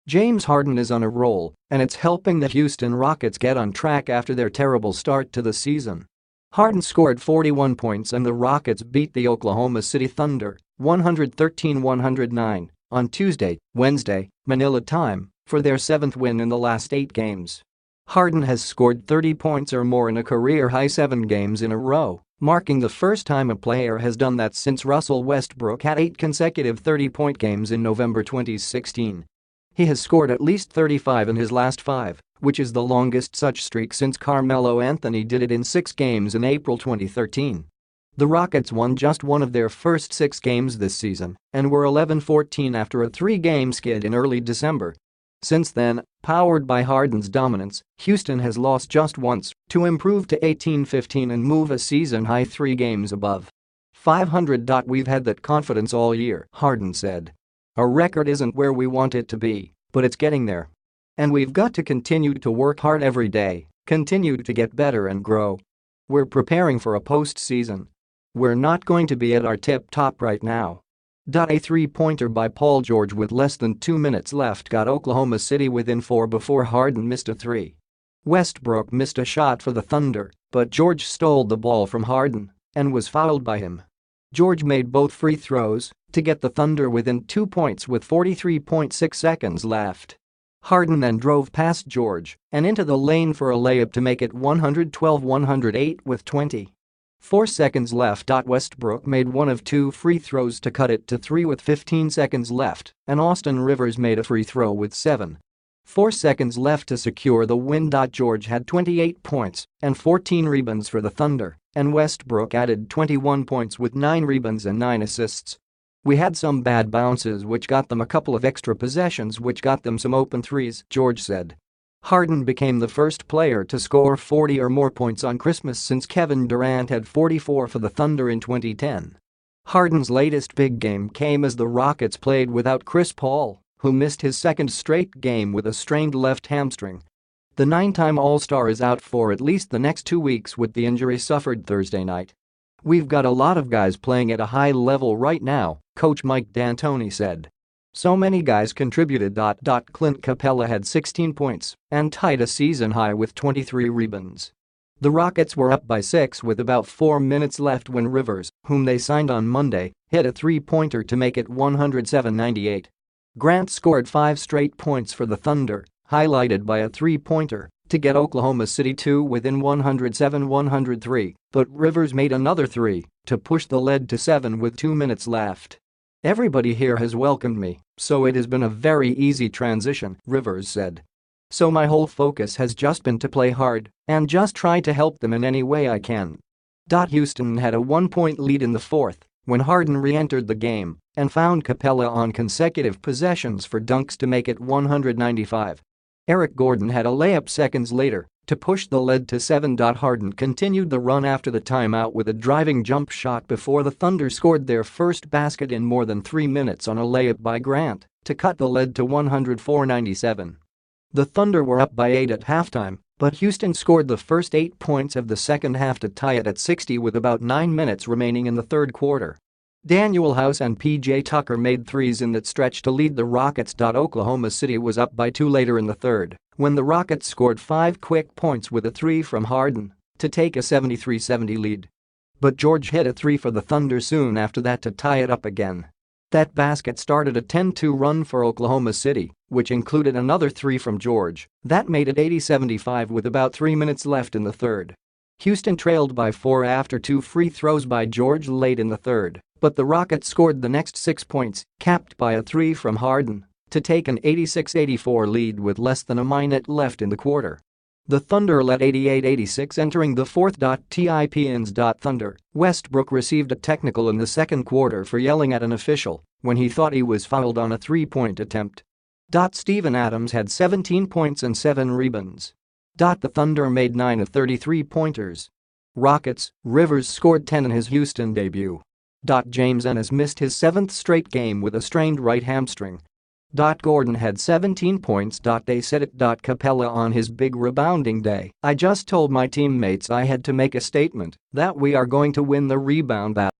James Harden is on a roll, and it's helping the Houston Rockets get on track after their terrible start to the season. Harden scored 41 points and the Rockets beat the Oklahoma City Thunder 113-109 on Tuesday, Wednesday, Manila time, for their 7th win in the last 8 games. Harden has scored 30 points or more in a career-high 7 games in a row, marking the first time a player has done that since Russell Westbrook had 8 consecutive 30-point games in November 2016. He has scored at least 35 in his last 5, which is the longest such streak since Carmelo Anthony did it in 6 games in April 2013. The Rockets won just one of their first 6 games this season and were 11-14 after a 3-game skid in early December. Since then, powered by Harden's dominance, Houston has lost just once to improve to 18-15 and move a season-high 3 games above 500. "We've had that confidence all year," Harden said. "Our record isn't where we want it to be, but it's getting there. And we've got to continue to work hard every day, continue to get better and grow. We're preparing for a postseason. We're not going to be at our tip-top right now." A 3-pointer by Paul George with less than 2 minutes left got Oklahoma City within 4 before Harden missed a 3. Westbrook missed a shot for the Thunder, but George stole the ball from Harden and was fouled by him. George made both free throws to get the Thunder within 2 points with 43.6 seconds left. Harden then drove past George and into the lane for a layup to make it 112-108 with 24 seconds left. Westbrook made one of 2 free throws to cut it to 3 with 15 seconds left, and Austin Rivers made a free throw with 7.4 seconds left to secure the win. George had 28 points and 14 rebounds for the Thunder, and Westbrook added 21 points with 9 rebounds and 9 assists. "We had some bad bounces which got them a couple of extra possessions which got them some open threes," George said. Harden became the first player to score 40 or more points on Christmas since Kevin Durant had 44 for the Thunder in 2010. Harden's latest big game came as the Rockets played without Chris Paul, who missed his 2nd straight game with a strained left hamstring. The 9-time All-Star is out for at least the next 2 weeks with the injury suffered Thursday night. "We've got a lot of guys playing at a high level right now," Coach Mike D'Antoni said. "So many guys contributed." Clint Capella had 16 points and tied a season high with 23 rebounds. The Rockets were up by 6 with about 4 minutes left when Rivers, whom they signed on Monday, hit a 3-pointer to make it 107-98. Grant scored 5 straight points for the Thunder, highlighted by a 3-pointer to get Oklahoma City 2 within 107-103, but Rivers made another 3 to push the lead to 7 with 2 minutes left. "Everybody here has welcomed me, so it has been a very easy transition," Rivers said. "So my whole focus has just been to play hard and just try to help them in any way I can." Houston had a 1-point lead in the 4th when Harden re-entered the game and found Capella on consecutive possessions for dunks to make it 195. Eric Gordon had a layup seconds later to push the lead to 7. Harden continued the run after the timeout with a driving jump shot before the Thunder scored their first basket in more than 3 minutes on a layup by Grant to cut the lead to 104-97. The Thunder were up by 8 at halftime, but Houston scored the first 8 points of the second half to tie it at 60 with about 9 minutes remaining in the third quarter. Daniel House and P.J. Tucker made threes in that stretch to lead the Rockets. Oklahoma City was up by 2 later in the third when the Rockets scored 5 quick points with a 3 from Harden to take a 73-70 lead. But George hit a 3 for the Thunder soon after that to tie it up again. That basket started a 10-2 run for Oklahoma City, which included another 3 from George that made it 80-75 with about 3 minutes left in the third. Houston trailed by 4 after 2 free throws by George late in the third, but the Rockets scored the next 6 points, capped by a 3 from Harden, to take an 86-84 lead with less than a minute left in the quarter. The Thunder led 88-86 entering the fourth. TIPNs. Thunder, Westbrook received a technical in the second quarter for yelling at an official when he thought he was fouled on a 3-point attempt. Steven Adams had 17 points and 7 rebounds. The Thunder made 9 of 33 pointers. Rockets, Rivers scored 10 in his Houston debut. James Ennis missed his 7th straight game with a strained right hamstring. Gordon had 17 points. They said it. Capella on his big rebounding day. "I just told my teammates I had to make a statement that we are going to win the rebound battle.